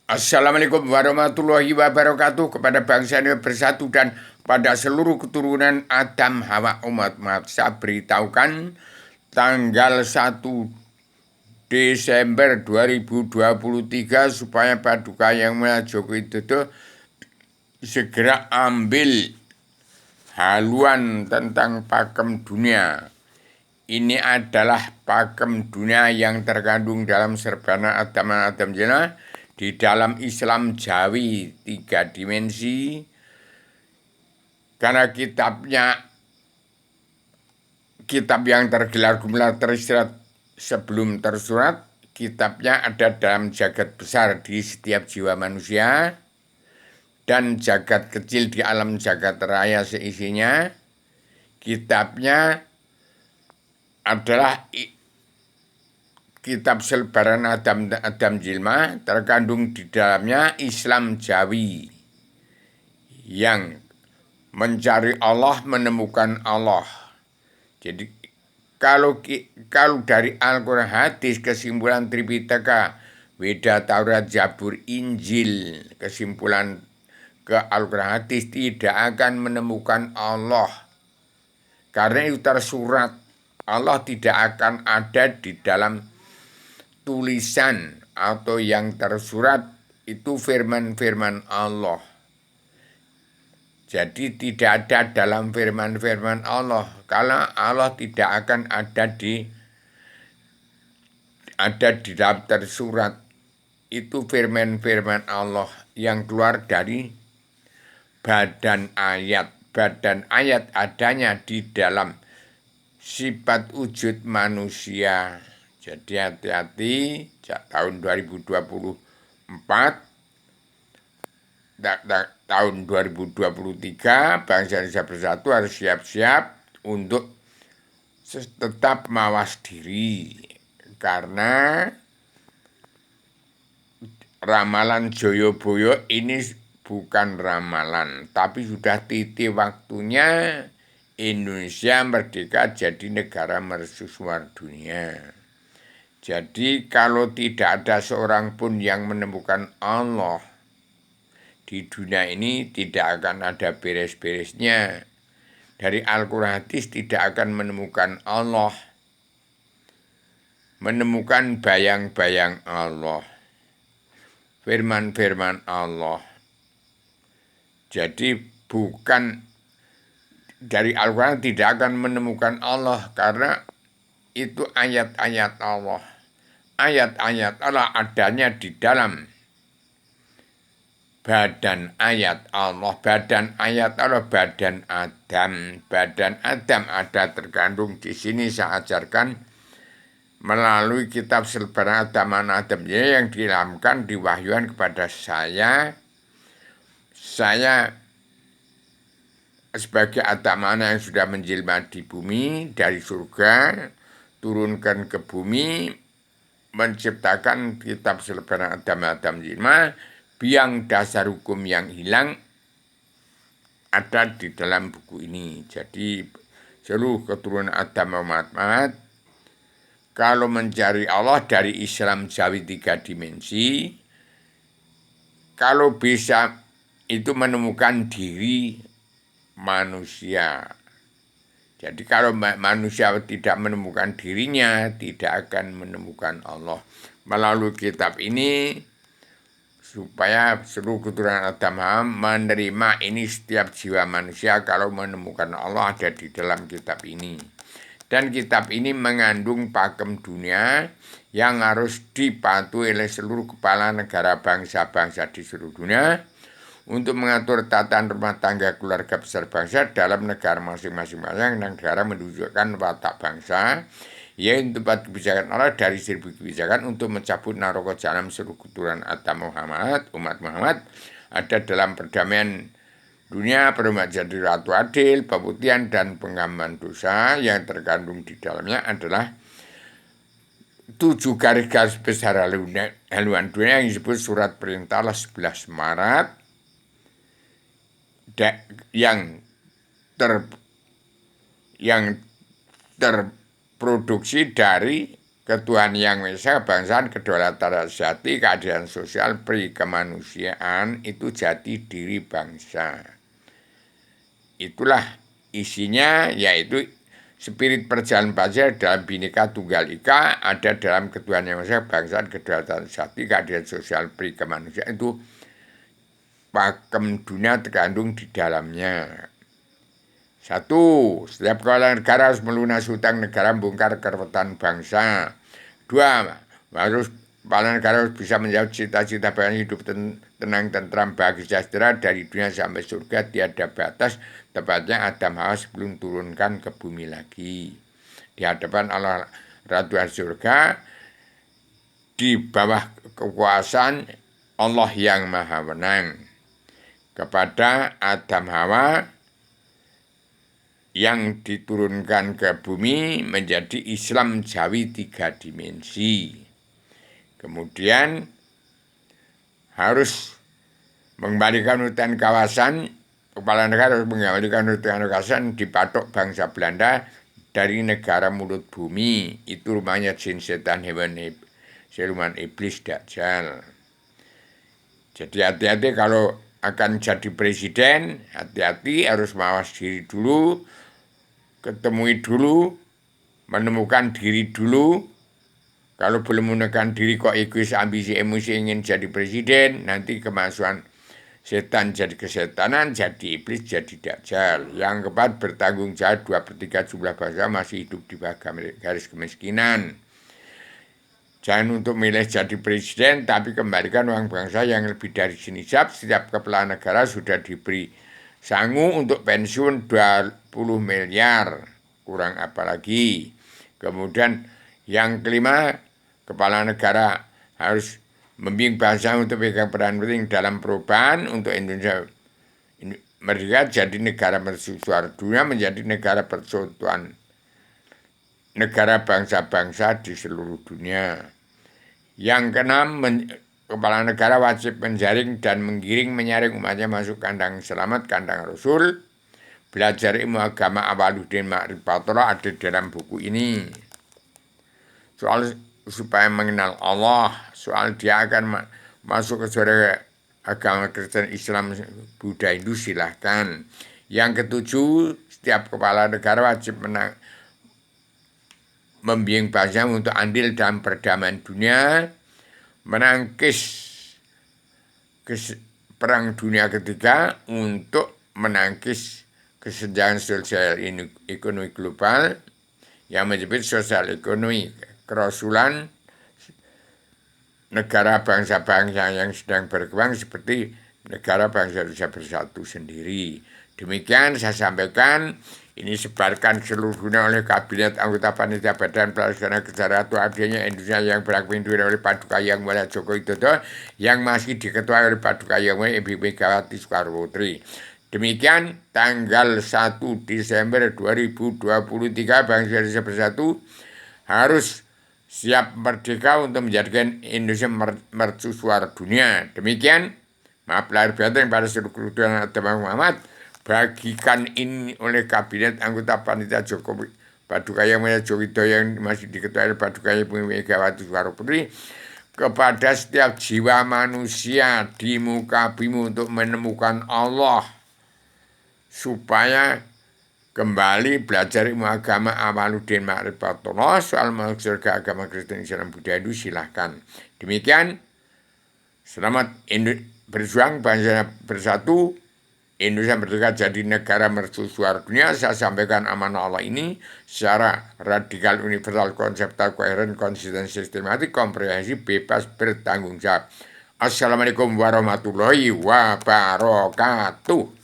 Assalamualaikum warahmatullahi wabarakatuh kepada bangsa Indonesia bersatu dan pada seluruh keturunan Adam Hawa umat Muhammad. Saya beritahukan tanggal 1 Desember 2023 supaya Paduka Yang Mulia Joko Widodo segera ambil haluan tentang pakem dunia. Ini adalah pakem dunia yang terkandung dalam Serbana Adam Jena di dalam Islam Jawi 3 dimensi. Karena kitab yang tergelar gelar tersirat sebelum tersurat, kitabnya ada dalam jagat besar di setiap jiwa manusia dan jagat kecil di alam jagat raya seisinya. Kitabnya adalah kitab selebaran Adam Jilma, terkandung di dalamnya Islam Jawi yang mencari Allah, menemukan Allah. Jadi kalau dari Al-Quran hadis, kesimpulan Tripitaka, Weda, Taurat, Zabur, Injil, kesimpulan ke Al-Quran hadis tidak akan menemukan Allah. Karena itu tersurat, Allah tidak akan ada di dalam tulisan atau yang tersurat, itu firman-firman Allah. Jadi tidak ada dalam firman-firman Allah. Kalau Allah tidak akan ada di dalam tersurat, itu firman-firman Allah yang keluar dari badan ayat. Badan ayat adanya di dalam sifat wujud manusia. Jadi hati-hati, tahun 2024, tahun 2023, bangsa Indonesia Bersatu harus siap-siap untuk tetap mawas diri. Karena ramalan Joyoboyo ini bukan ramalan, tapi sudah titik waktunya Indonesia merdeka jadi negara mercusuar dunia. Jadi kalau tidak ada seorang pun yang menemukan Allah di dunia ini, tidak akan ada beres-beresnya. Dari Al-Quran hadis tidak akan menemukan Allah, menemukan bayang-bayang Allah, firman-firman Allah. Jadi bukan dari Al-Quran tidak akan menemukan Allah, karena itu ayat-ayat Allah. Ayat-ayat Allah adanya di dalam badan ayat Allah. Badan ayat Allah, badan Adam. Badan Adam ada terkandung di sini. Saya ajarkan melalui kitab selebaran Adam yang diilhamkan, diwahyuan kepada saya. Saya sebagai Adam yang sudah menjelma di bumi dari surga, turunkan ke bumi, menciptakan kitab selebaran Adam Jilma, biang dasar hukum yang hilang ada di dalam buku ini. Jadi seluruh keturunan Adam Muhammad kalau mencari Allah dari Islam Jawi 3 dimensi, kalau bisa itu menemukan diri manusia. Jadi kalau manusia tidak menemukan dirinya, tidak akan menemukan Allah. Melalui kitab ini, supaya seluruh keturunan Adam menerima ini, setiap jiwa manusia kalau menemukan Allah ada di dalam kitab ini. Dan kitab ini mengandung pakem dunia yang harus dipatuhi oleh seluruh kepala negara bangsa-bangsa di seluruh dunia untuk mengatur tatanan rumah tangga keluarga besar bangsa dalam negara masing-masing. Negara menunjukkan watak bangsa, yaitu tempat kebijakan Allah dari 1000 kebijakan untuk mencabut naroko jahanam seluruh keturunan Adam Muhammad, umat Muhammad, ada dalam perdamaian dunia, perumahan jadi ratu adil, pemutihan dan pengampunan dosa. Yang terkandung di dalamnya adalah 7 garis besar haluan dunia yang disebut surat perintah Allah 11 Maret yang terproduksi dari Ketuhanan yang Esa, kebangsaan, kedaulatan sejati, keadilan sosial, pri kemanusiaan itu jati diri bangsa. Itulah isinya, yaitu spirit perjalanan bangsa dalam Bhinneka Tunggal Ika ada dalam Ketuhanan yang Esa, kebangsaan, kedaulatan sejati, keadilan sosial, pri kemanusiaan itu pakem dunia terkandung di dalamnya. 1. Setiap kepala negara harus melunasi hutang negara, membongkar kerewetan bangsa. 2. Harus kepala negara harus bisa menjawab cita-cita bangsa hidup tenang, tentram, bahagia, sejahtera dari dunia sampai surga tiada batas, tepatnya Adam Hawa sebelum turunkan ke bumi lagi. Di hadapan Allah Ratu surga, di bawah kekuasaan Allah yang Maha Menang. Kepada Adam Hawa yang diturunkan ke bumi menjadi Islam Jawi 3 dimensi. Kemudian harus mengembalikan hutan kawasan, kepala negara harus mengembalikan hutan kawasan dipatok bangsa Belanda dari negara mulut bumi. Itu rumahnya jin, setan, hewan, siluman, iblis, dajjal. Jadi hati-hati kalau akan jadi presiden, hati-hati harus mawas diri dulu, ketemui dulu, menemukan diri dulu. Kalau belum menemukan diri kok egois, ambisi, emosi ingin jadi presiden, nanti kemasukan setan jadi kesetanan, jadi iblis, jadi dajjal. Yang keempat, bertanggung jawab 2/3 jumlah bangsa masih hidup di bawah garis kemiskinan. Jangan untuk milih jadi presiden, tapi kembalikan uang bangsa yang lebih dari senisab. Setiap kepala negara sudah diberi sangu untuk pensiun 20 miliar, kurang apa lagi. Kemudian yang kelima, kepala negara harus membimbing bangsa untuk pegang peran penting dalam perubahan untuk Indonesia merdeka jadi negara mercusuar dunia, menjadi negara persatuan negara bangsa-bangsa di seluruh dunia. Yang keenam, kepala negara wajib menjaring dan menggiring menyaring umatnya masuk kandang selamat, kandang Rasul. Belajar ilmu agama Awaluddin Ma'rifatullah ada dalam buku ini. Soal supaya mengenal Allah, soal dia akan masuk ke saudara agama Kristen, Islam, Buddha, Hindu, silahkan. Yang ketujuh, setiap kepala negara wajib membimbing bangsa untuk andil dalam perdamaian dunia, menangkis perang dunia ketiga untuk menangkis kesenjangan sosial ekonomi global yang menyebut sosial ekonomi kerasulan negara bangsa-bangsa yang sedang berkembang seperti negara bangsa Indonesia Bersatu sendiri. Demikian saya sampaikan. Ini sebarkan seluruh dunia oleh Kabinet Anggota Panitia Badan Pelaksana Kesejahteraan adanya Indonesia yang berpimpin oleh Paduka Yang Mulia Joko Widodo yang masih diketuai oleh Paduka Yang Mulia Ibu Megawati Soekarno Putri. Demikian tanggal 1 Desember 2023 bangsa Indonesia Bersatu harus siap merdeka untuk menjadikan Indonesia mercusuar dunia. Demikian, maaf lahir batin pada seluruh keluarga Adam Muhammad. Bagikan ini oleh Kabinet Anggota Panitia Jokowi Paduka Yang Mulia Joko Widodo yang masih diketuai oleh Paduka Ibu Megawati Soekarno Putri kepada setiap jiwa manusia di muka bumi untuk menemukan Allah supaya kembali belajar ilmu agama Awaluddin Ma'rifatullah, soal masuk surga agama Kristen, Islam, Buddha, Hindu, silahkan. Demikian, selamat berjuang bangsa bersatu, Indonesia merdeka jadi negara mercusuar dunia. Saya sampaikan amanah Allah ini secara radikal, universal, konseptual, koheren, konsisten, sistematik, komprehensif, bebas, bertanggung jawab. Assalamualaikum warahmatullahi wabarakatuh.